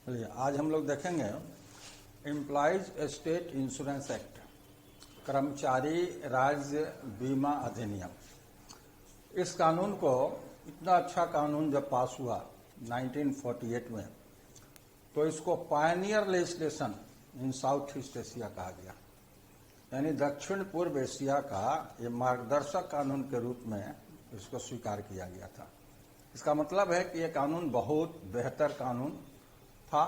चलिए आज हम लोग देखेंगे एम्प्लॉयज स्टेट इंश्योरेंस एक्ट, कर्मचारी राज्य बीमा अधिनियम। इस कानून को, इतना अच्छा कानून जब पास हुआ 1948 में, तो इसको पायनियर लेजिस्लेशन इन साउथ ईस्ट एशिया कहा गया, यानी दक्षिण पूर्व एशिया का ये मार्गदर्शक कानून के रूप में इसको स्वीकार किया गया था। इसका मतलब है कि ये कानून बहुत बेहतर कानून था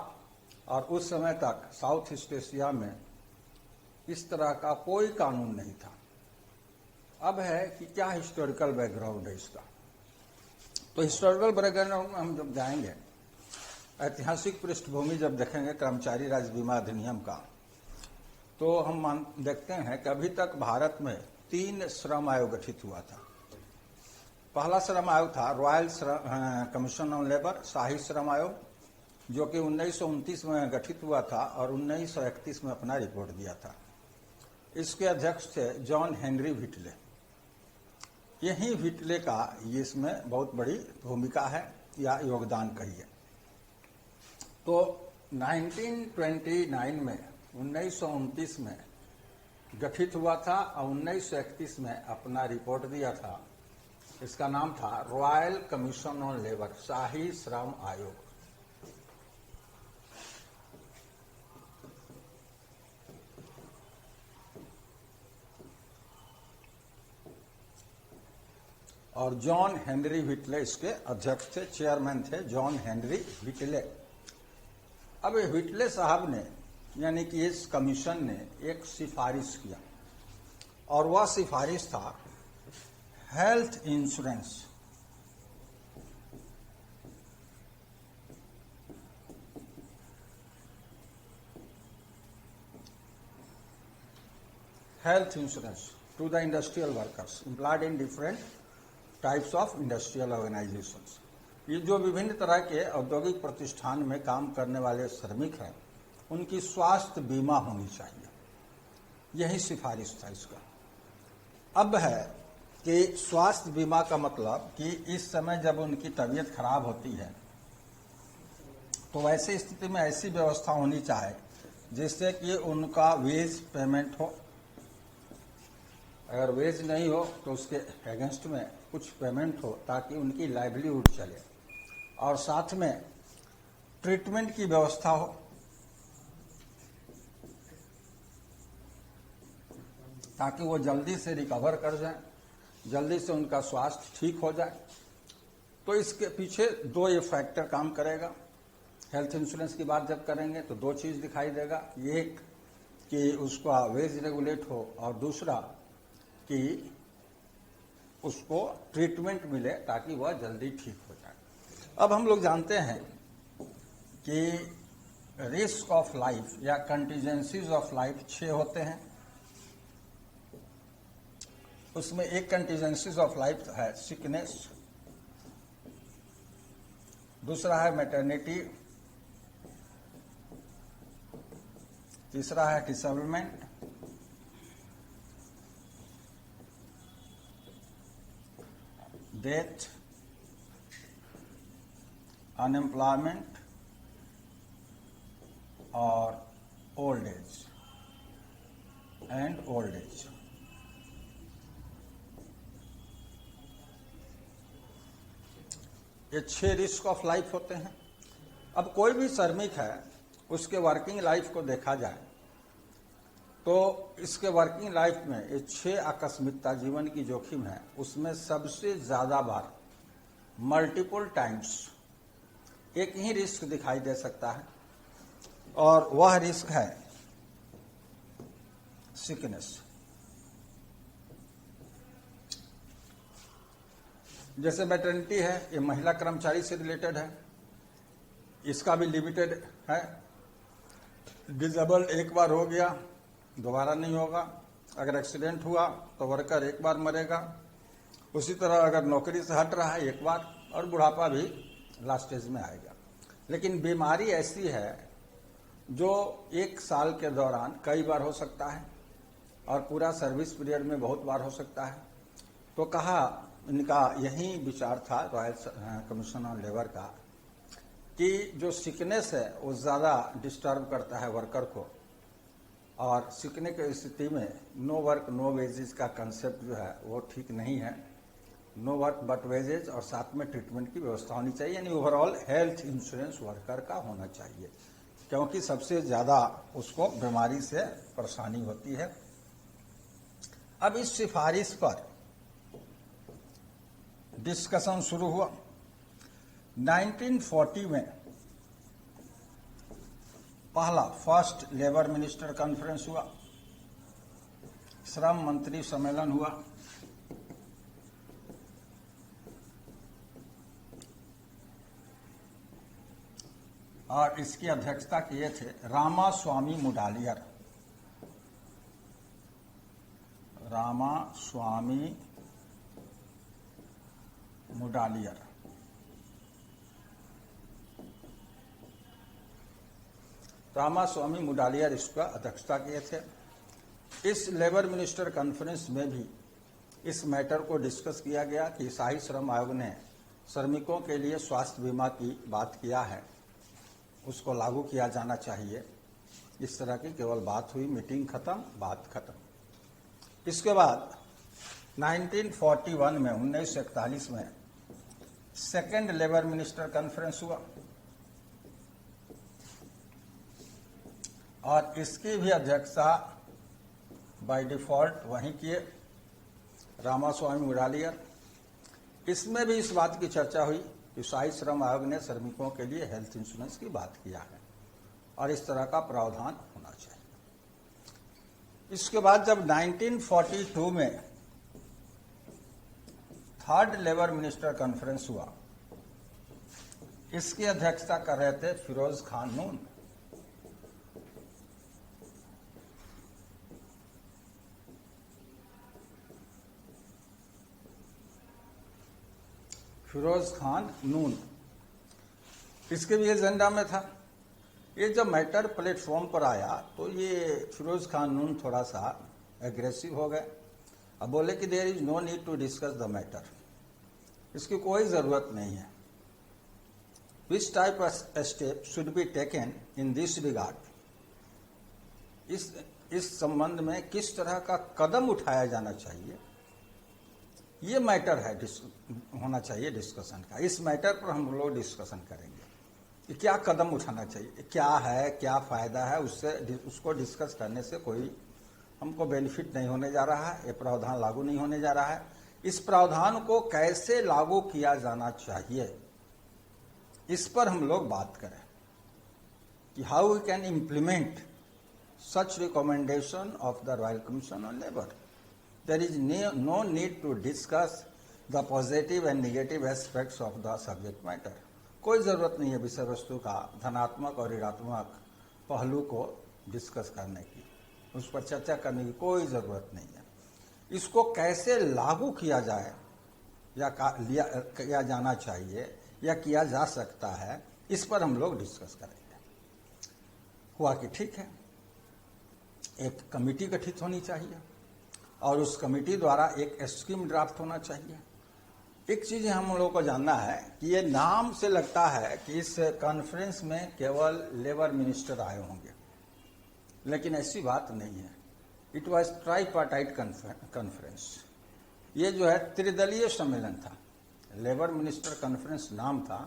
और उस समय तक साउथ ईस्ट एशिया में इस तरह का कोई कानून नहीं था। अब है कि क्या हिस्टोरिकल बैकग्राउंड है इसका। तो हिस्टोरिकल बैकग्राउंड में हम जब जाएंगे, ऐतिहासिक पृष्ठभूमि जब देखेंगे कर्मचारी राज्य बीमा अधिनियम का, तो हम देखते हैं कि अभी तक भारत में 3 श्रम आयोग गठित हुआ था। पहला श्रम आयोग था रॉयल कमीशन ऑन लेबर, शाही श्रम आयोग, जो कि 1929 में गठित हुआ था और 1931 में अपना रिपोर्ट दिया था। इसके अध्यक्ष थे जॉन हेनरी व्हिटले। यही व्हिटले का इसमें बहुत बड़ी भूमिका है या योगदान कहिए। तो 1929 में 1929 में गठित हुआ था और 1931 में अपना रिपोर्ट दिया था। इसका नाम था रॉयल कमीशन ऑन लेबर, शाही श्रम आयोग। और जॉन हेनरी व्हिटले इसके अध्यक्ष थे, चेयरमैन थे जॉन हेनरी व्हिटले। अब व्हिटले साहब ने, यानी कि इस कमीशन ने एक सिफारिश किया और वह सिफारिश था health insurance. Health insurance to the industrial workers employed in different types of industrial organisations. ये जो विभिन्न तरह के औद्योगिक प्रतिष्ठान में काम करने वाले श्रमिक हैं, उनकी स्वास्थ्य बीमा होनी चाहिए। यही सिफारिश था इसका। अब है कि स्वास्थ्य बीमा का मतलब कि इस समय जब उनकी तबीयत खराब होती है, तो वैसी स्थिति में ऐसी व्यवस्था होनी चाहिए जिससे कि उनका वेज पेमेंट हो। अगर वेज नहीं हो तो उसके अगेंस्ट में कुछ पेमेंट हो ताकि उनकी लाइवलीहुड चले, और साथ में ट्रीटमेंट की व्यवस्था हो ताकि वो जल्दी से रिकवर कर जाए, जल्दी से उनका स्वास्थ्य ठीक हो जाए। तो इसके पीछे 2 ये फैक्टर काम करेगा। हेल्थ इंश्योरेंस की बात जब करेंगे तो 2 चीज दिखाई देगा, एक कि उसका वेज रेगुलेट हो और दूसरा कि उसको ट्रीटमेंट मिले ताकि वह जल्दी ठीक हो जाए। अब हम लोग जानते हैं कि रिस्क ऑफ लाइफ या कंटीजेंसीज ऑफ लाइफ 6 होते हैं। उसमें एक कंटीजेंसीज ऑफ लाइफ है सिकनेस, दूसरा है मैटरनिटी, तीसरा है डिसेबलमेंट, डेथ, अनएम्प्लॉयमेंट और old age and old age. ये 6 रिस्क ऑफ लाइफ होते हैं। अब कोई भी श्रमिक है, उसके वर्किंग लाइफ को देखा जाए तो इसके वर्किंग लाइफ में ये 6 आकस्मिकता जीवन की जोखिम है। उसमें सबसे ज्यादा बार मल्टीपल टाइम्स एक ही रिस्क दिखाई दे सकता है और वह रिस्क है सिकनेस। जैसे मैटरनिटी है, ये महिला कर्मचारी से रिलेटेड है, इसका भी लिमिटेड है। डिसेबल एक बार हो गया, दोबारा नहीं होगा। अगर एक्सीडेंट हुआ तो वर्कर एक बार मरेगा। उसी तरह अगर नौकरी से हट रहा है एक बार, और बुढ़ापा भी लास्ट स्टेज में आएगा। लेकिन बीमारी ऐसी है जो 1 साल के दौरान कई बार हो सकता है और पूरा सर्विस पीरियड में बहुत बार हो सकता है। तो कहा, इनका यही विचार था रॉयल कमीशन ऑन लेबर का कि जो सिकनेस है वो ज़्यादा डिस्टर्ब करता है वर्कर को, और सीखने की स्थिति में नो वर्क नो वेजेस का कंसेप्ट जो है वो ठीक नहीं है। नो वर्क बट वेजेज, और साथ में ट्रीटमेंट की व्यवस्था होनी चाहिए, यानी ओवरऑल हेल्थ इंश्योरेंस वर्कर का होना चाहिए, क्योंकि सबसे ज़्यादा उसको बीमारी से परेशानी होती है। अब इस सिफारिश पर डिस्कशन शुरू हुआ। 1940 में पहला फर्स्ट लेबर मिनिस्टर कॉन्फ्रेंस हुआ, श्रम मंत्री सम्मेलन हुआ। और इसकी अध्यक्षता किए थे रामास्वामी मुडालियर। रामास्वामी मुडालियर रामास्वामी मुडालियर इसका अध्यक्षता किए थे। इस लेबर मिनिस्टर कॉन्फ्रेंस में भी इस मैटर को डिस्कस किया गया कि स्थायी श्रम आयोग ने श्रमिकों के लिए स्वास्थ्य बीमा की बात किया है, उसको लागू किया जाना चाहिए। इस तरह की केवल बात हुई, मीटिंग खत्म, बात खत्म। इसके बाद 1941 में 1941 में सेकेंड लेबर मिनिस्टर कॉन्फ्रेंस हुआ, और इसकी भी अध्यक्षता बाय डिफॉल्ट वहीं किए रामास्वामी मुडालियर। इसमें भी इस बात की चर्चा हुई कि स्थायी श्रम आयोग ने श्रमिकों के लिए हेल्थ इंश्योरेंस की बात किया है और इस तरह का प्रावधान होना चाहिए। इसके बाद जब 1942 में थर्ड लेबर मिनिस्टर कॉन्फ्रेंस हुआ, इसकी अध्यक्षता कर रहे थे फिरोज खान नून। फिरोज खान नून, इसके भी एजेंडा में था। ये जब मैटर प्लेटफॉर्म पर आया तो ये फिरोज खान नून थोड़ा सा एग्रेसिव हो गए। अब बोले कि there is no need to discuss the matter, इसकी कोई जरूरत नहीं है। Which type of step should be taken in this regard, इस संबंध में किस तरह का कदम उठाया जाना चाहिए, ये मैटर है होना चाहिए डिस्कशन का। इस मैटर पर हम लोग डिस्कशन करेंगे कि क्या कदम उठाना चाहिए, क्या है, क्या फायदा है, उसको डिस्कस करने से कोई हमको बेनिफिट नहीं होने जा रहा है, ये प्रावधान लागू नहीं होने जा रहा है। इस प्रावधान को कैसे लागू किया जाना चाहिए, इस पर हम लोग बात करें कि how we can implement such recommendation of the royal commission on labour. There is no need to discuss the positive and negative aspects of the subject matter. कोई जरूरत नहीं है विषय वस्तु का धनात्मक और ऋणात्मक पहलू को डिस्कस करने की, उस पर चर्चा करने की कोई जरूरत नहीं है। इसको कैसे लागू किया जाए या किया जाना चाहिए या किया जा सकता है, इस पर हम लोग डिस्कस करेंगे। हुआ कि ठीक है, एक कमिटी गठित होनी चाहिए और उस कमेटी द्वारा एक स्कीम ड्राफ्ट होना चाहिए। एक चीज हम लोगों को जानना है कि ये नाम से लगता है कि इस कॉन्फ्रेंस में केवल लेबर मिनिस्टर आए होंगे, लेकिन ऐसी बात नहीं है। It was tripartite conference. ये जो है त्रिदलीय सम्मेलन था। लेबर मिनिस्टर कॉन्फ्रेंस नाम था,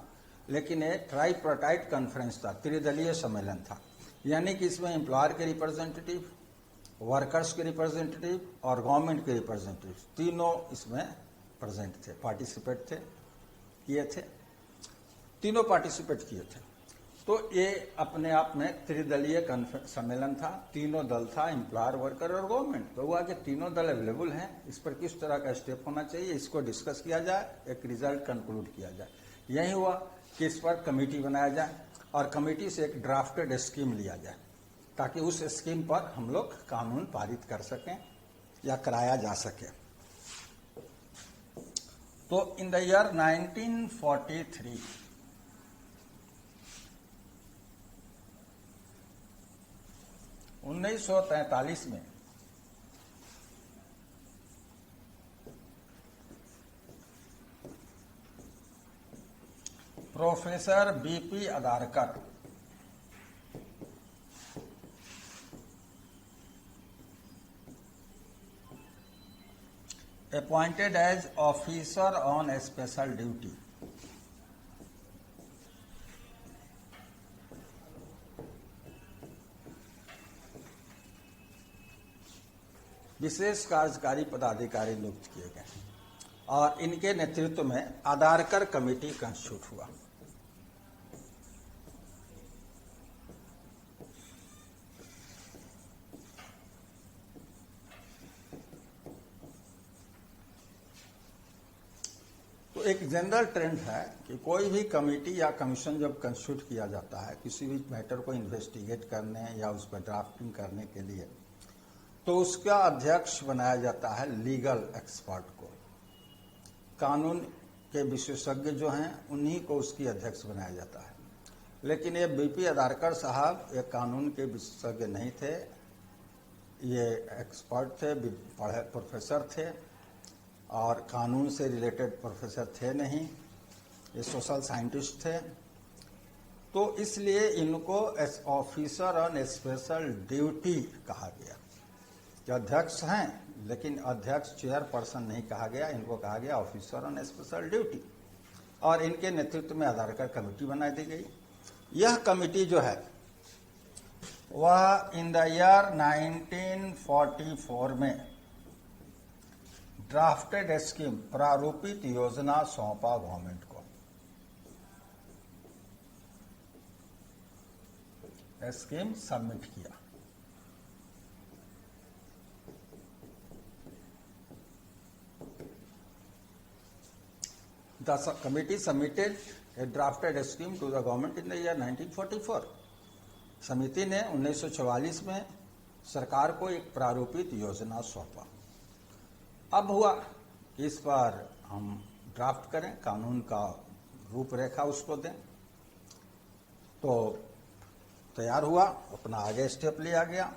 लेकिन ये ट्राइपार्टाइट कॉन्फ्रेंस था, त्रिदलीय सम्मेलन था। यानी कि इसमें एम्प्लॉयर के रिप्रेजेंटेटिव, वर्कर्स के रिप्रेजेंटेटिव और गवर्नमेंट के रिप्रेजेंटेटिव तीनों इसमें प्रेजेंट थे, पार्टिसिपेट किए थे, तीनों पार्टिसिपेट किए थे। तो ये अपने आप में त्रिदलीय सम्मेलन था, तीनों दल था, एम्प्लॉयर, वर्कर और गवर्नमेंट। तो हुआ कि तीनों दल अवेलेबल हैं, इस पर किस तरह का स्टेप होना चाहिए, इसको डिस्कस किया जाए, एक रिजल्ट कंक्लूड किया जाए। यही हुआ कि इस पर कमेटी बनाया जाए और कमेटी से एक ड्राफ्टेड स्कीम लिया जाए, ताकि उस स्कीम पर हम लोग कानून पारित कर सकें या कराया जा सके। तो इन द ईयर 1943 1943 में professor BP Adarkar appointed as officer on special duty. विशेष कार्यकारी पदाधिकारी नियुक्त किए गए और इनके नेतृत्व में अदारकर कमेटी कंस्टिट्यूट हुआ। तो एक जनरल ट्रेंड है कि कोई भी कमेटी या कमीशन जब कंस्टिट्यूट किया जाता है किसी भी मैटर को इन्वेस्टिगेट करने या उस पर ड्राफ्टिंग करने के लिए, तो उसका अध्यक्ष बनाया जाता है लीगल एक्सपर्ट को। कानून के विशेषज्ञ जो हैं उन्हीं को उसकी अध्यक्ष बनाया जाता है। लेकिन ये बीपी अदारकर साहब ये कानून के विशेषज्ञ नहीं थे, ये एक्सपर्ट थे, पढ़े प्रोफेसर थे और कानून से रिलेटेड प्रोफेसर थे नहीं, ये सोशल साइंटिस्ट थे। तो इसलिए इनको S officer on special duty कहा गया। जो अध्यक्ष हैं, लेकिन अध्यक्ष चेयरपर्सन नहीं कहा गया, इनको कहा गया ऑफिसर ऑन स्पेशल ड्यूटी। और इनके नेतृत्व में अदारकर कमेटी बना दी गई। यह कमेटी जो है वह इन द ईयर 1944 में ड्राफ्टेड स्कीम प्रारूपित योजना सौंपा गवर्नमेंट को। स्कीम सबमिट किया। The committee submitted a drafted scheme to the government in the year 1944. समिति ने 1944 में सरकार को एक प्रारूपित योजना सौंपा। अब हुआ कि इस पर हम ड्राफ्ट करें, कानून का रूपरेखा उसको दें। तो तैयार हुआ, अपना आगे स्टेप लिया गया।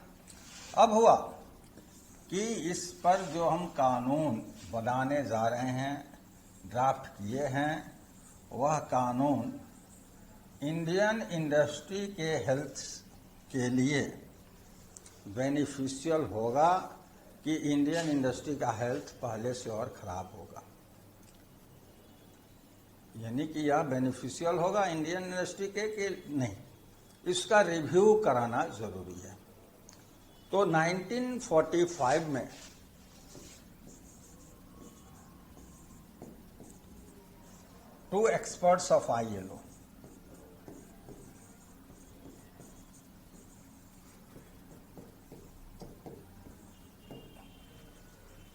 अब हुआ कि इस पर जो हम कानून बनाने जा रहे हैं, ड्राफ्ट किए हैं, वह कानून इंडियन इंडस्ट्री के हेल्थ के लिए बेनिफिशियल होगा कि इंडियन इंडस्ट्री का हेल्थ पहले से और खराब होगा। यानी कि यह बेनिफिशियल होगा इंडियन इंडस्ट्री के नहीं, इसका रिव्यू कराना जरूरी है। तो 1945 में two experts of ILO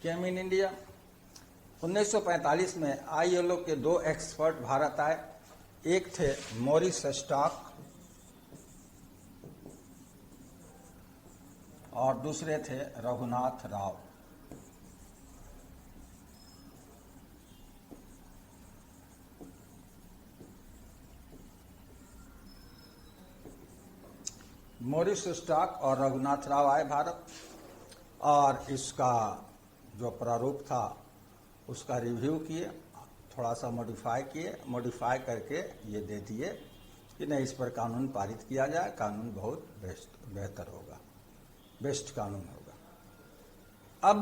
came in India। 1945 में ILO के दो एक्सपर्ट भारत आए। एक थे मॉरिस स्टॉक और दूसरे थे रघुनाथ राव। मॉरिस स्टॉक और रघुनाथ राव आए भारत और इसका जो प्रारूप था उसका रिव्यू किए, थोड़ा सा मॉडिफाई किए, मॉडिफाई करके ये दे दिए कि नहीं, इस पर कानून पारित किया जाए, कानून बहुत बेहतर होगा, बेस्ट कानून होगा। अब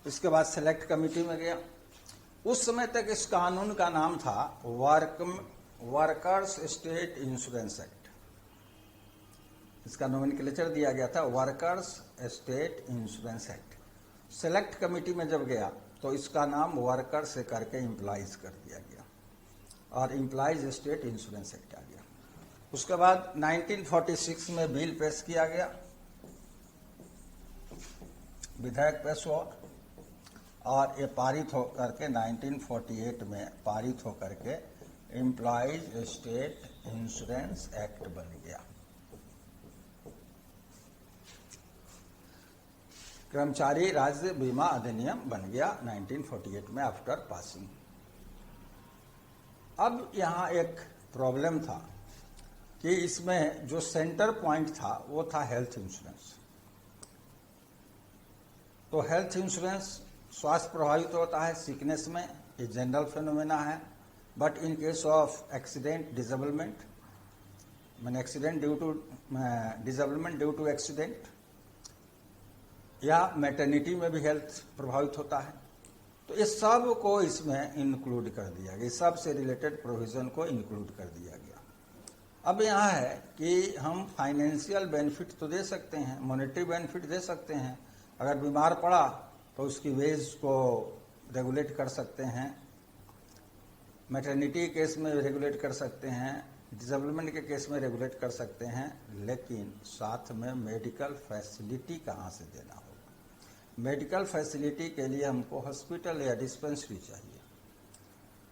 इसके बाद सेलेक्ट कमेटी में गया। उस समय तक इस कानून का नाम था वर्कर्स स्टेट इंश्योरेंस एक्ट। इसका नोमेनक्लेचर दिया गया था workers state insurance act. Select committee में जब गया तो इसका नाम वर्कर से करके एम्प्लॉइज कर दिया गया और एम्प्लॉइज स्टेट इंश्योरेंस एक्ट आ गया। उसके बाद 1946 में बिल पेश किया गया, विधेयक पेश हुआ और ये पारित होकर के 1948 में पारित होकर के एम्प्लॉइज स्टेट इंश्योरेंस एक्ट बन गया। कर्मचारी राज्य बीमा अधिनियम बन गया 1948 में आफ्टर पासिंग। अब यहां एक प्रॉब्लम था कि इसमें जो सेंटर पॉइंट था वो था हेल्थ इंश्योरेंस। तो हेल्थ इंश्योरेंस स्वास्थ्य प्रभावित होता है सिकनेस में, ये जनरल फिनोमेना है। but in case of accident disablement, मैंने accident due to disablement due to accident, या मैटरनिटी में भी हेल्थ प्रभावित होता है, तो इस सब को इसमें इंक्लूड कर दिया गया, इस सब से रिलेटेड प्रोविजन को इंक्लूड कर दिया गया। अब यहाँ है कि हम फाइनेंशियल बेनिफिट तो दे सकते हैं, मॉनेटरी बेनिफिट दे सकते हैं, अगर बीमार पड़ा तो उसकी वेज को रेगुलेट कर सकते हैं, मैटरनिटी केस में रेगुलेट कर सकते हैं, डिसेबलमेंट के केस में रेगुलेट कर सकते हैं, लेकिन साथ में मेडिकल फैसिलिटी कहाँ से देना होगा। मेडिकल फैसिलिटी के लिए हमको हॉस्पिटल या डिस्पेंसरी चाहिए।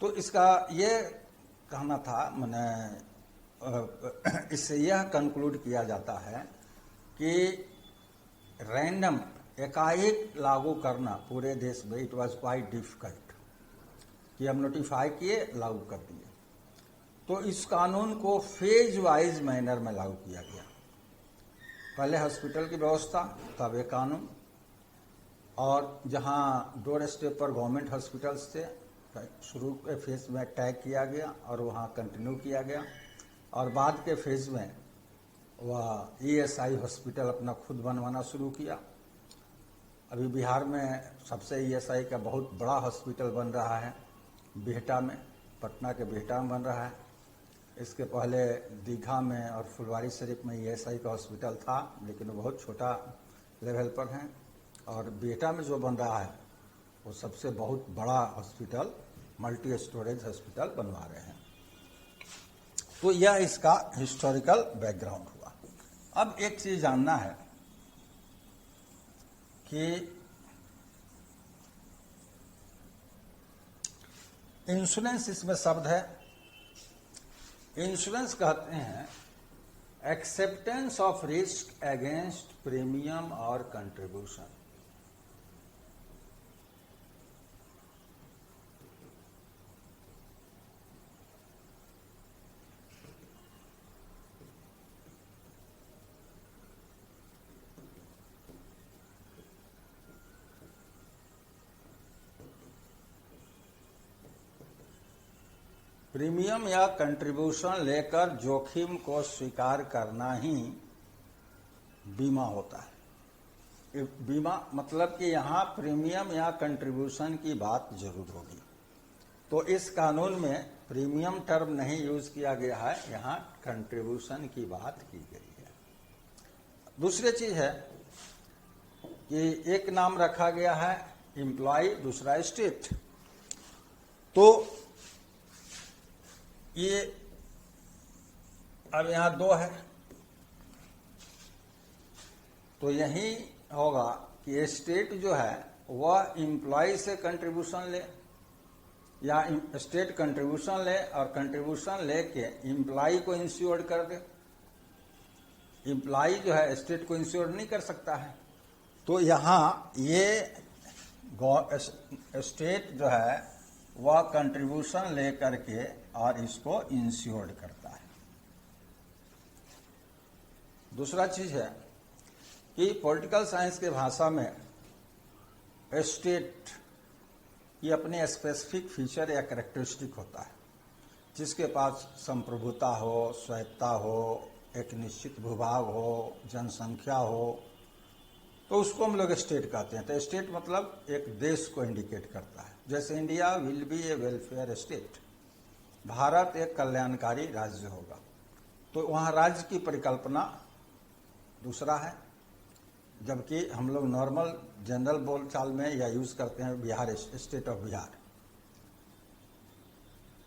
तो इसका ये कहना था, मैंने इससे यह कंक्लूड किया जाता है कि रैंडम एकाएक लागू करना पूरे देश में इट वाज क्वाइट डिफिकल्ट, कि हम नोटिफाई किए, लागू कर दिए। तो इस कानून को फेज वाइज मैनर में लागू किया गया। पहले हॉस्पिटल की व्यवस्था, तब ये कानून, और जहां डोर स्टेप पर गवर्नमेंट हॉस्पिटल्स थे, शुरू के फेज में टैग किया गया और वहां कंटिन्यू किया गया, और बाद के फेज में वह ईएसआई हॉस्पिटल अपना खुद बनवाना शुरू किया। अभी बिहार में सबसे ईएसआई का बहुत बड़ा हॉस्पिटल बन रहा है बिहटा में, पटना के बिहटा में बन रहा है। इसके पहले दीघा में और फुलवारी शरीफ में ईएसआई का हॉस्पिटल था, लेकिन वो बहुत छोटा लेवल पर है, और बिहटा में जो बन रहा है वो सबसे बहुत बड़ा हॉस्पिटल, मल्टी स्टोरेज हॉस्पिटल बनवा रहे हैं। तो यह इसका हिस्टोरिकल बैकग्राउंड हुआ। अब एक चीज जानना है कि इंश्योरेंस इसमें शब्द है। इंश्योरेंस कहते हैं acceptance of risk against premium और कंट्रीब्यूशन। प्रीमियम या कंट्रीब्यूशन लेकर जोखिम को स्वीकार करना ही बीमा होता है। बीमा मतलब कि यहां प्रीमियम या कंट्रीब्यूशन की बात जरूर होगी। तो इस कानून में प्रीमियम टर्म नहीं यूज किया गया है, यहां कंट्रीब्यूशन की बात की गई है। दूसरी चीज है कि एक नाम रखा गया है एम्प्लॉय, दूसरा स्टेट। तो ये अब यहां दो है, तो यही होगा कि स्टेट जो है वह एम्प्लॉय से कंट्रीब्यूशन ले, या स्टेट कंट्रीब्यूशन ले और कंट्रीब्यूशन लेके एम्प्लॉय को इंश्योर्ड कर दे। एम्प्लॉय जो है स्टेट को इंश्योर्ड नहीं कर सकता है। तो यहां ये स्टेट जो है वह कंट्रीब्यूशन लेकर के और इसको इंश्योर्ड करता है। दूसरा चीज है कि पॉलिटिकल साइंस के भाषा में स्टेट की अपने स्पेसिफिक फीचर या कैरेक्टरिस्टिक होता है, जिसके पास संप्रभुता हो, स्वायत्ता हो, एक निश्चित भूभाग हो, जनसंख्या हो, तो उसको हम लोग स्टेट कहते हैं। तो स्टेट मतलब एक देश को इंडिकेट करता है। जैसे India will be A welfare state, Bharat एक कल्याणकारी राज्य होगा। तो वहां राज्य की परिकल्पना दूसरा है, जबकि हम लोग नॉर्मल जनरल बोलचाल में या यूज करते हैं बिहार, स्टेट ऑफ बिहार।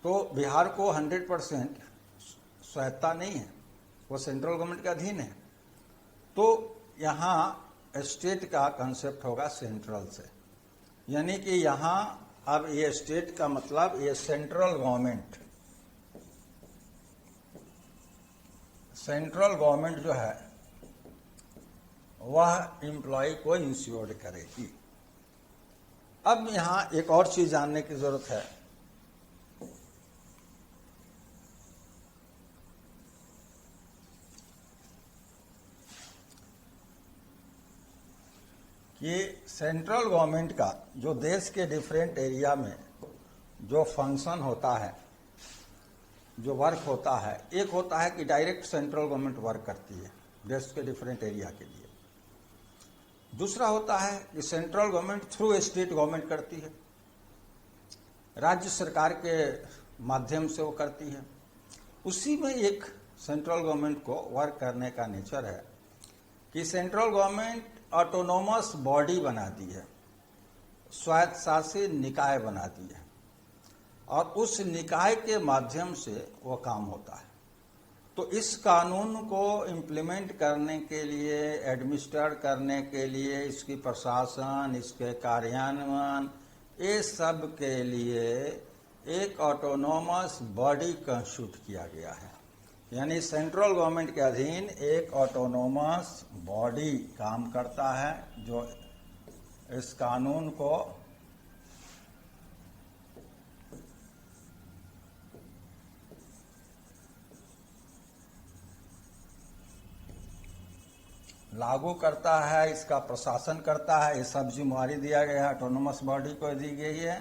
तो बिहार को 100% स्वायत्ता नहीं है, वो सेंट्रल गवर्नमेंट के अधीन है। तो यहां स्टेट का कंसेप्ट होगा सेंट्रल से, यानी कि यहां अब ये स्टेट का मतलब ये सेंट्रल गवर्नमेंट, सेंट्रल गवर्नमेंट जो है वह एम्प्लॉय को इंश्योर्ड करेगी। अब यहां एक और चीज जानने की जरूरत है कि सेंट्रल गवर्नमेंट का जो देश के डिफरेंट एरिया में जो फंक्शन होता है जो वर्क होता है, एक होता है कि डायरेक्ट सेंट्रल गवर्नमेंट वर्क करती है देश के डिफरेंट एरिया के लिए। दूसरा होता है कि central government through state government करती है, राज्य सरकार के माध्यम से वो करती है। उसी में एक सेंट्रल गवर्नमेंट को वर्क करने का नेचर है कि सेंट्रल गवर्नमेंट ऑटोनोमस बॉडी बनाती है, स्वायत्त शासित निकाय बनाती है, और उस निकाय के माध्यम से वो काम होता है। तो इस कानून को इम्प्लीमेंट करने के लिए, एडमिनिस्टर करने के लिए, इसकी प्रशासन, इसके कार्यान्वयन, ये सब के लिए एक ऑटोनोमस बॉडी कंस्टिट्यूट किया गया है। यानी सेंट्रल गवर्नमेंट के अधीन एक ऑटोनोमस बॉडी काम करता है जो इस कानून को लागू करता है, इसका प्रशासन करता है। ये सब जिम्मेवारी दिया गया है, ऑटोनोमस बॉडी को दी गई है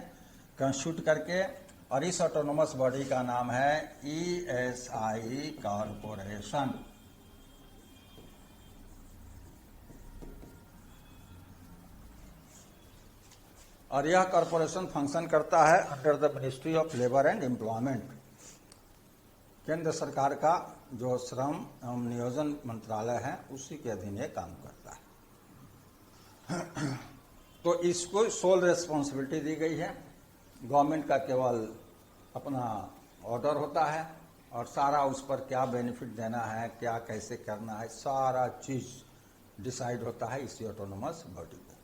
कंस्टिट्यूट करके, और इस ऑटोनोमस बॉडी का नाम है ESI कॉरपोरेशन। और यह कॉरपोरेशन फंक्शन करता है under the ministry of labour and employment. केंद्र सरकार का जो श्रम एवं नियोजन मंत्रालय है उसी के अधीन ये काम करता है। तो इसको सोल रेस्पॉन्सिबिलिटी दी गई है। गवर्नमेंट का केवल अपना ऑर्डर होता है और सारा उस पर क्या बेनिफिट देना है, क्या कैसे करना है, सारा चीज डिसाइड होता है इसी ऑटोनोमस बॉडी में।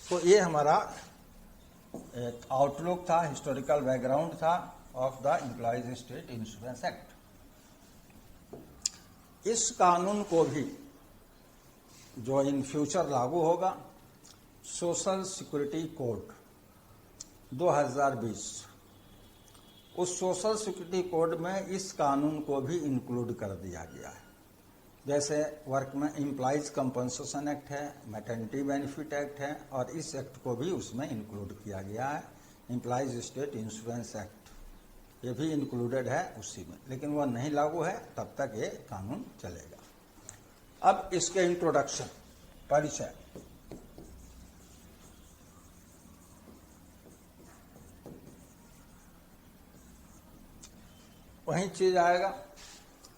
तो ये हमारा एक आउटलुक था, हिस्टोरिकल बैकग्राउंड था of the employees state insurance act. इस कानून को भी जो इन फ्यूचर लागू होगा, सोशल सिक्योरिटी कोड 2020, उस सोशल सिक्योरिटी कोड में इस कानून को भी इंक्लूड कर दिया गया है। जैसे वर्क में एम्प्लॉयज कंपनसेशन एक्ट है, मैटरनिटी बेनिफिट एक्ट है, और इस एक्ट को भी उसमें इंक्लूड किया गया है। एम्प्लॉयज स्टेट इंश्योरेंस एक्ट ये भी इंक्लूडेड है उसी में, लेकिन वह नहीं लागू है तब तक ये कानून चलेगा। अब इसके इंट्रोडक्शन, परिचय। वही चीज आएगा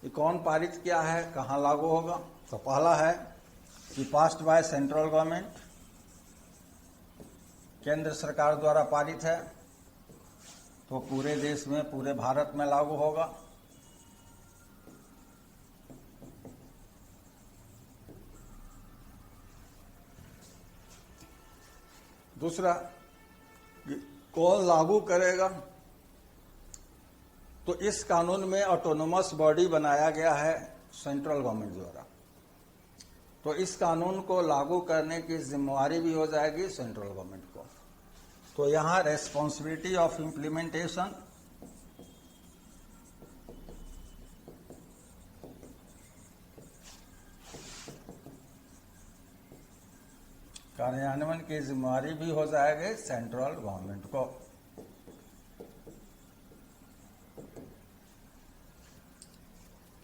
कि कौन पारित किया है, कहां लागू होगा। तो पहला है कि पास्ड बाय सेंट्रल गवर्नमेंट, केंद्र सरकार द्वारा पारित है, तो पूरे देश में, पूरे भारत में लागू होगा। दूसरा, कौन लागू करेगा, तो इस कानून में ऑटोनोमस बॉडी बनाया गया है सेंट्रल गवर्नमेंट द्वारा, तो इस कानून को लागू करने की जिम्मेवारी भी हो जाएगी सेंट्रल गवर्नमेंट को। तो यहां रेस्पॉन्सिबिलिटी ऑफ इम्प्लीमेंटेशन, कार्यान्वयन की जिम्मेवारी भी हो जाएगी सेंट्रल गवर्नमेंट को।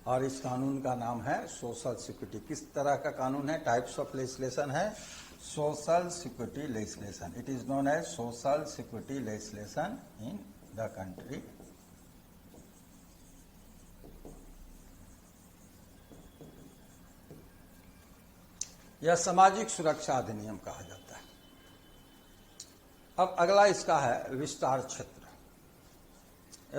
और इस कानून का नाम है सोशल सिक्योरिटी। किस तरह का कानून है, टाइप्स ऑफ लेजिस्लेशन है, social security legislation. It is known as social security legislation in the country. यह सामाजिक सुरक्षा अधिनियम कहा जाता है। अब अगला इसका है विस्तार क्षेत्र,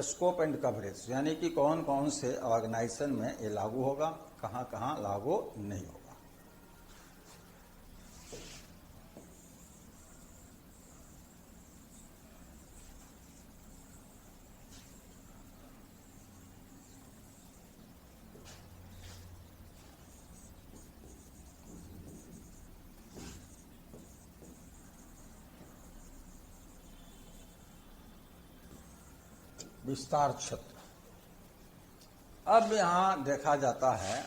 स्कोप एंड कवरेज, यानी कि कौन कौन से ऑर्गेनाइजेशन में ये लागू होगा, कहां कहां लागू नहीं होगा। विस्तार क्षेत्र। अब यहां देखा जाता है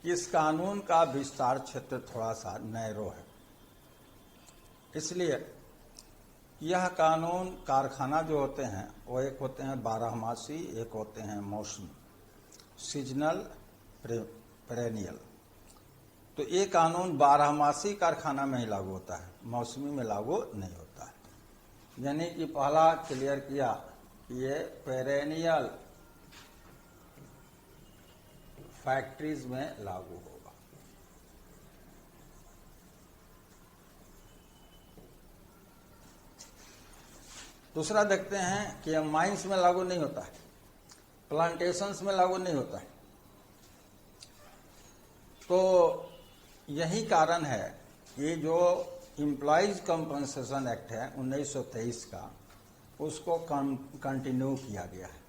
कि इस कानून का विस्तार क्षेत्र थोड़ा सा नैरो है, इसलिए यह कानून कारखाना जो होते हैं वो एक होते हैं बारहमासी, एक होते हैं मौसमी, सीजनल, पेरेनियल। तो ये कानून बारहमासी कारखाना में ही लागू होता है, मौसमी में लागू नहीं होता है। यानी कि पहला क्लियर किया कि ये पेरेनियल फैक्ट्रीज में लागू होगा। दूसरा देखते हैं कि माइंस में लागू नहीं होता है, प्लांटेशंस में लागू नहीं होता है। तो यही कारण है कि जो एम्प्लॉइज कंपनसेशन एक्ट है 1923 का, उसको कंटिन्यू किया गया है।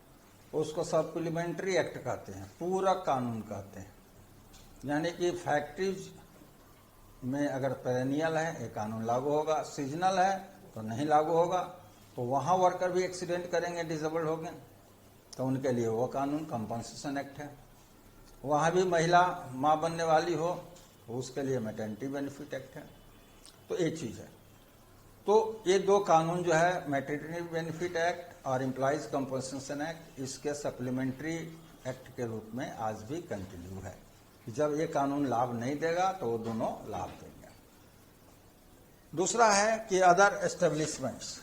उसको सप्लीमेंट्री एक्ट कहते हैं, पूरक कानून कहते हैं। यानी कि फैक्ट्रीज में अगर पेरेनियल है ये कानून लागू होगा, सीजनल है तो नहीं लागू होगा। तो वहां वर्कर भी एक्सीडेंट करेंगे, डिसेबल्ड हो गए, तो उनके लिए वो कानून कंपनसेशन एक्ट है। वहां भी महिला मां बनने वाली हो तो उसके लिए मैटरनिटी बेनिफिट एक्ट है। तो एक चीज है। तो ये दो कानून जो है मैटरनिटी बेनिफिट एक्ट और एम्प्लॉइज कंपनसेशन एक्ट, इसके सप्लीमेंट्री एक्ट के रूप में आज भी कंटिन्यू है। जब ये कानून लाभ नहीं देगा तो वो दोनों लाभ देंगे। दूसरा है कि अदर एस्टेब्लिशमेंट्स,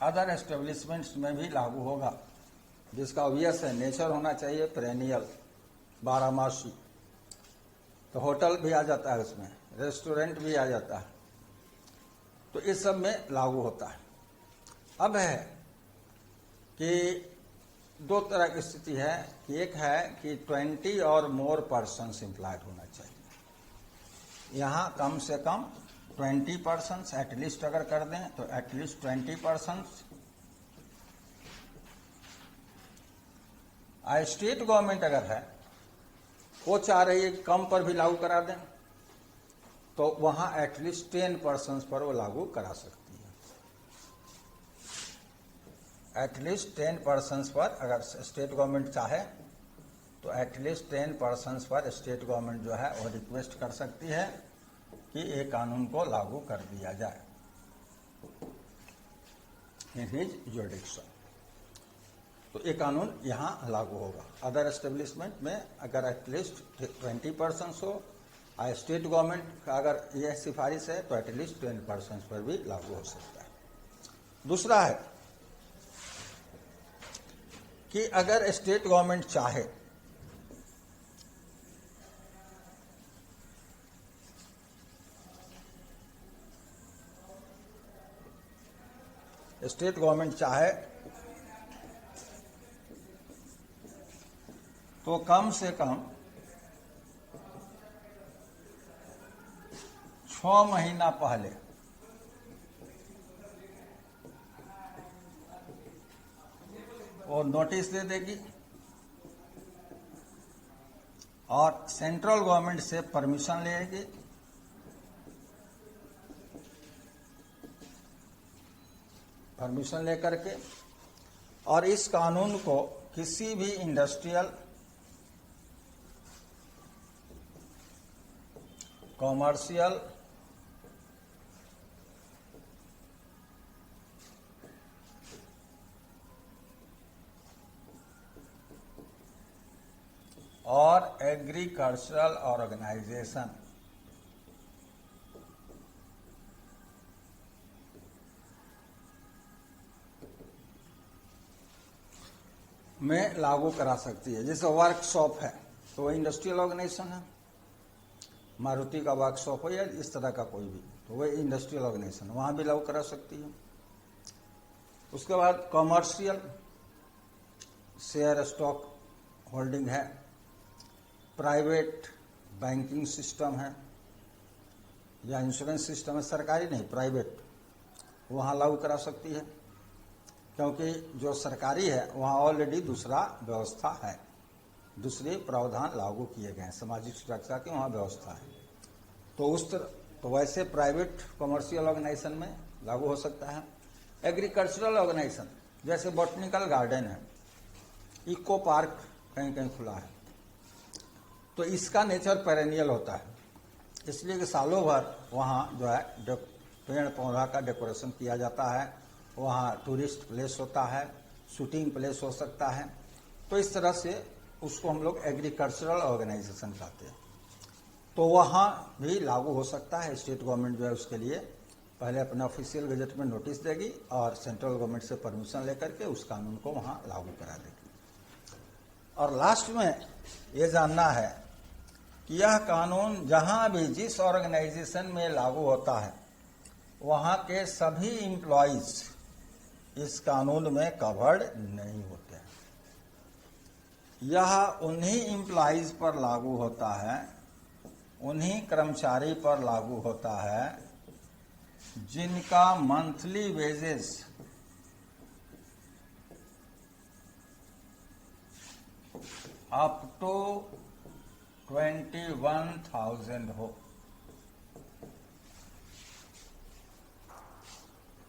अदर एस्टेब्लिशमेंट्स में भी लागू होगा, जिसका ऑब्वियस है नेचर होना चाहिए पेरेनियल, बारहमासी। तो होटल भी आ जाता है उसमें, रेस्टोरेंट भी आ जाता है, तो इस सब में लागू होता है। अब है कि दो तरह की स्थिति है कि एक है कि 20 और मोर पर्सन्स एम्प्लॉयड होना चाहिए। यहां कम से कम 20% एटलीस्ट अगर कर दें तो एटलीस्ट 20%। स्टेट गवर्नमेंट अगर है वो चाह रही है कम पर भी लागू करा दें, तो वहां एटलीस्ट 10% पर वो लागू करा सकती है। एटलीस्ट 10% पर अगर स्टेट गवर्नमेंट चाहे तो एटलीस्ट 10% पर स्टेट गवर्नमेंट जो है वो रिक्वेस्ट कर सकती है कि ये कानून को लागू कर दिया जाए इन हिज जुरिडिक्शन। तो ये कानून यहां लागू होगा। अदर एस्टेब्लिशमेंट में अगर एटलीस्ट 20% हो, स्टेट गवर्नमेंट का अगर यह सिफारिश है तो एटलीस्ट 10% पर भी लागू हो सकता है। दूसरा है कि अगर स्टेट गवर्नमेंट चाहे तो कम से कम 6 महीना पहले वो नोटिस दे देगी और सेंट्रल गवर्नमेंट से परमिशन लेगी। परमिशन लेकर के और इस कानून को किसी भी इंडस्ट्रियल, कॉमर्शियल और एग्रीकल्चरल ऑर्गेनाइजेशन में लागू करा सकती है। जैसे वर्कशॉप है तो वो इंडस्ट्रियल ऑर्गेनाइजेशन है, मारुति का वर्कशॉप हो या इस तरह का कोई भी, तो वह इंडस्ट्रियल ऑर्गेनाइजेशन वहां भी लागू करा सकती है। उसके बाद कॉमर्शियल, शेयर स्टॉक होल्डिंग है, प्राइवेट बैंकिंग सिस्टम है या इंश्योरेंस सिस्टम है, सरकारी नहीं प्राइवेट, वहां लागू करा सकती है। क्योंकि जो सरकारी है वहां ऑलरेडी दूसरा व्यवस्था है, दूसरे प्रावधान लागू किए गए हैं, सामाजिक सुरक्षा की वहां व्यवस्था है। तो उस तरह तो वैसे प्राइवेट कमर्शियल ऑर्गेनाइजेशन में लागू हो सकता है। एग्रीकल्चरल ऑर्गेनाइजेशन जैसे बॉटनिकल गार्डन है, इको पार्क कहीं कहीं खुला है, तो इसका नेचर पेरेनियल होता है, इसलिए कि सालों भर वहाँ जो है पेड़ पौधा का डेकोरेशन किया जाता है, वहाँ टूरिस्ट प्लेस होता है, शूटिंग प्लेस हो सकता है। तो इस तरह से उसको हम लोग एग्रीकल्चरल ऑर्गेनाइजेशन कहते हैं। तो वहाँ भी लागू हो सकता है। स्टेट गवर्नमेंट जो है उसके लिए पहले अपने ऑफिशियल गजट में नोटिस देगी और सेंट्रल गवर्नमेंट से परमिशन लेकर के उस कानून को वहाँ लागू करा देगी। और लास्ट में ये जानना है कि यह कानून जहाँ भी जिस ऑर्गेनाइजेशन में लागू होता है वहाँ के सभी एम्प्लॉइज इस कानून में कवर्ड नहीं होते हैं। यह उन्हीं एम्प्लॉइज पर लागू होता है, उन्हीं कर्मचारी पर लागू होता है जिनका मंथली वेजेस अप टू 21,000 हो,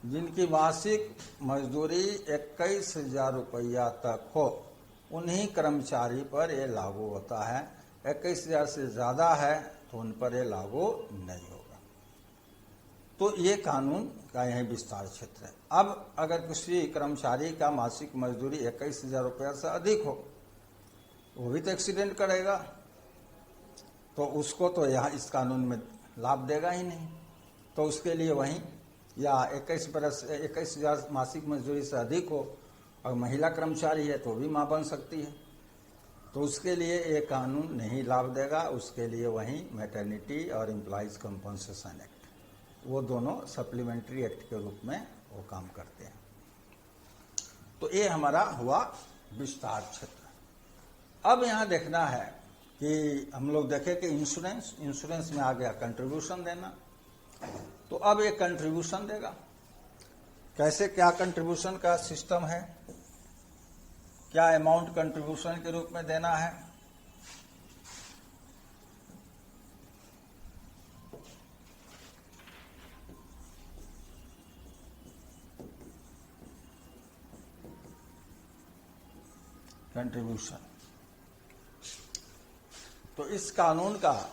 जिनकी मासिक मजदूरी 21,000 रुपया तक हो, उन्हीं कर्मचारी पर यह लागू होता है। 21,000 से ज्यादा है तो उन पर यह लागू नहीं होगा। तो ये कानून का यही विस्तार क्षेत्र है। अब अगर किसी कर्मचारी का मासिक मजदूरी 21,000 रुपया से अधिक हो, वो भी तो एक्सीडेंट करेगा, तो उसको तो यहाँ इस कानून में लाभ देगा ही नहीं। तो उसके लिए वहीं या 21,000 मासिक मजदूरी से अधिक हो और महिला कर्मचारी है तो भी मां बन सकती है, तो उसके लिए ये कानून नहीं लाभ देगा। उसके लिए वहीं मैटरनिटी और एम्प्लॉइज कंपनसेशन एक्ट, वो दोनों सप्लीमेंट्री एक्ट के रूप में वो काम करते हैं। तो ये हमारा हुआ विस्तार क्षेत्र। अब यहाँ देखना है कि हम लोग देखें कि इंश्योरेंस में आ गया कंट्रीब्यूशन देना। तो अब ये कंट्रीब्यूशन देगा कैसे, क्या कंट्रीब्यूशन का सिस्टम है, क्या अमाउंट कंट्रीब्यूशन के रूप में देना है। कंट्रीब्यूशन, तो इस कानून का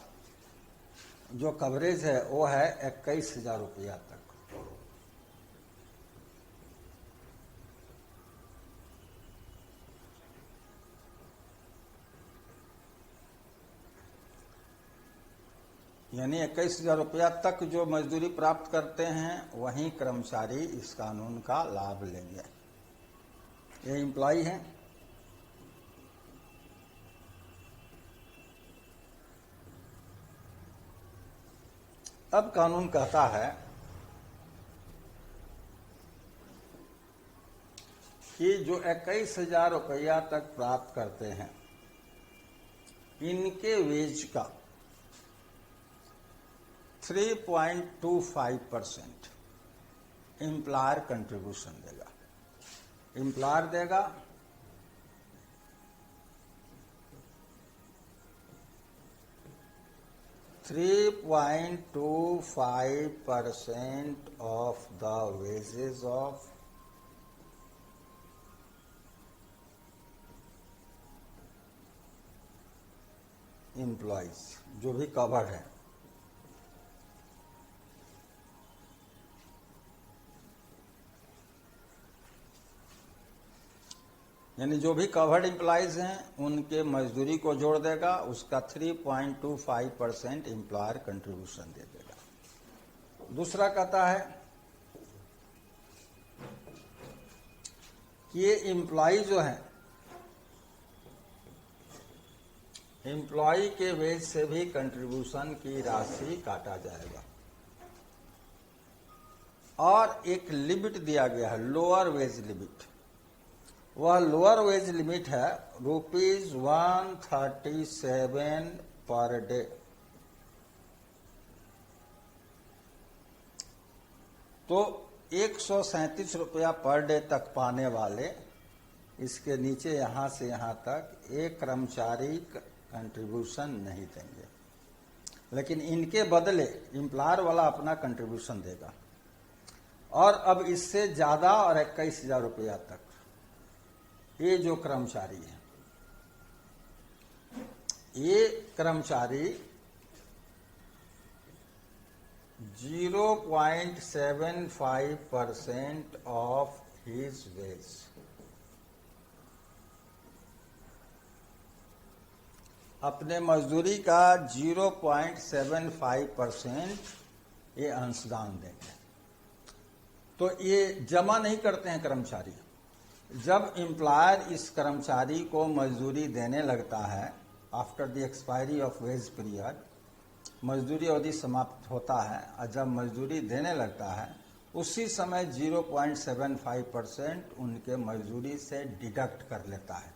जो कवरेज है वो है 21,000 रुपया तक। यानी 21,000 रुपया तक जो मजदूरी प्राप्त करते हैं वहीं कर्मचारी इस कानून का लाभ लेंगे। ये एम्प्लॉय हैं। अब कानून कहता है कि जो 21,000 रुपया तक प्राप्त करते हैं इनके वेज का 3.25% एम्प्लॉयर कंट्रीब्यूशन देगा। एम्प्लॉयर देगा 3.25% of the wages of employees, जो भी कवर्ड है। यानी जो भी कवर्ड एम्प्लॉइज हैं उनके मजदूरी को जोड़ देगा, उसका 3.25% एम्प्लॉयर कंट्रीब्यूशन दे देगा। दूसरा कहता है कि ये एम्प्लॉय जो है एम्प्लॉय के वेज से भी कंट्रीब्यूशन की राशि काटा जाएगा। और एक लिमिट दिया गया है, लोअर वेज लिमिट। वह लोअर वेज लिमिट है ₹137 पर डे। तो 137 रुपया पर डे तक पाने वाले इसके नीचे यहां से यहां तक एक कर्मचारी कंट्रीब्यूशन नहीं देंगे, लेकिन इनके बदले एम्प्लॉयर वाला अपना कंट्रीब्यूशन देगा। और अब इससे ज्यादा और 21,000 रुपया तक ये जो कर्मचारी है ये कर्मचारी 0.75% ऑफ हिज वेज, अपने मजदूरी का 0.75% ये अंशदान देंगे। तो ये जमा नहीं करते हैं कर्मचारी। जब एम्प्लॉयर इस कर्मचारी को मजदूरी देने लगता है, after the expiry of ways period, मजदूरी अवधि समाप्त होता है और जब मजदूरी देने लगता है उसी समय 0.75% उनके मजदूरी से डिडक्ट कर लेता है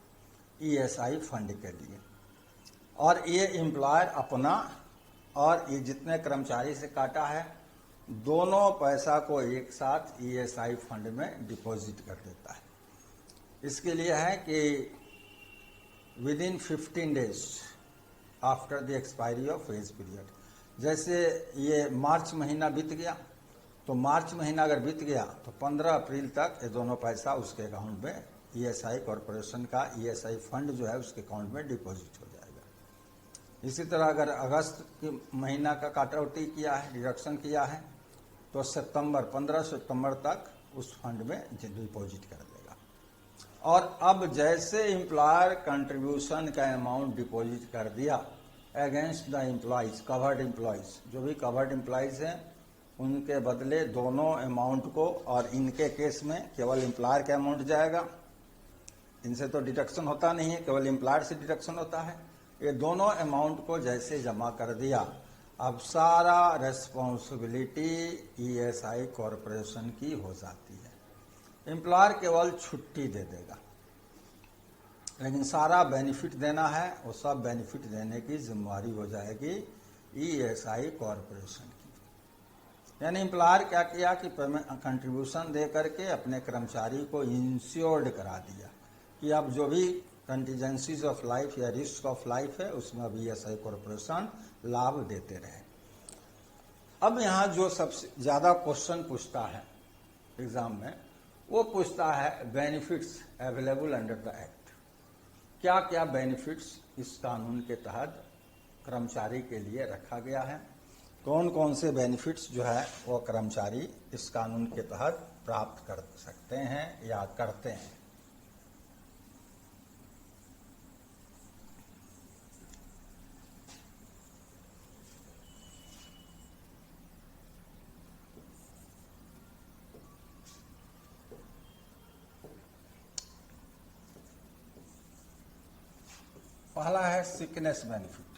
ईएसआई फंड के लिए। और ये एम्प्लॉयर अपना और ये जितने कर्मचारी से काटा है दोनों पैसा को एक साथ ईएसआई फंड में डिपॉजिट कर देता है। इसके लिए है कि with in 15 days after the expiry of ways period, जैसे ये मार्च महीना बीत गया तो मार्च महीना अगर बीत गया तो 15 अप्रैल तक ये दोनों पैसा उसके अकाउंट में ईएसआई कॉरपोरेशन का ईएसआई फंड जो है उसके अकाउंट में डिपॉजिट हो जाएगा। इसी तरह अगर अगस्त के महीना का काटौती किया है, डिडक्शन किया है, तो 15 सितंबर तक उस फंड में डिपॉजिट कर देगा। और अब जैसे एम्प्लॉयर कंट्रीब्यूशन का अमाउंट डिपॉजिट कर दिया against the employees, covered employees, जो भी कवर्ड एम्प्लॉइज हैं उनके बदले दोनों अमाउंट को, और इनके केस में केवल एम्प्लॉयर का अमाउंट जाएगा, इनसे तो डिडक्शन होता नहीं है, केवल एम्प्लॉयर से डिडक्शन होता है। ये दोनों अमाउंट को जैसे जमा कर दिया, अब सारा रेस्पॉन्सिबिलिटी ईएसआई कॉरपोरेशन की हो जाती है। एम्प्लॉयर केवल छुट्टी दे देगा, लेकिन सारा बेनिफिट देना है, वो सब बेनिफिट देने की जिम्मेवारी हो जाएगी ईएसआई कॉरपोरेशन की। यानी एम्प्लॉयर क्या किया कि कंट्रीब्यूशन दे करके अपने कर्मचारी को इंश्योर्ड करा दिया कि अब जो भी कंटीजेंसीज ऑफ लाइफ या रिस्क ऑफ लाइफ है उसमें अब ईएसआई कॉरपोरेशन लाभ देते रहे। अब यहाँ जो सबसे ज्यादा क्वेश्चन पूछता है एग्जाम में, वो पूछता है benefits available under the act. क्या क्या बेनिफिट्स इस कानून के तहत कर्मचारी के लिए रखा गया है, कौन कौन से बेनिफिट्स जो है वो कर्मचारी इस कानून के तहत प्राप्त कर सकते हैं या करते हैं। पहला है सिकनेस बेनिफिट।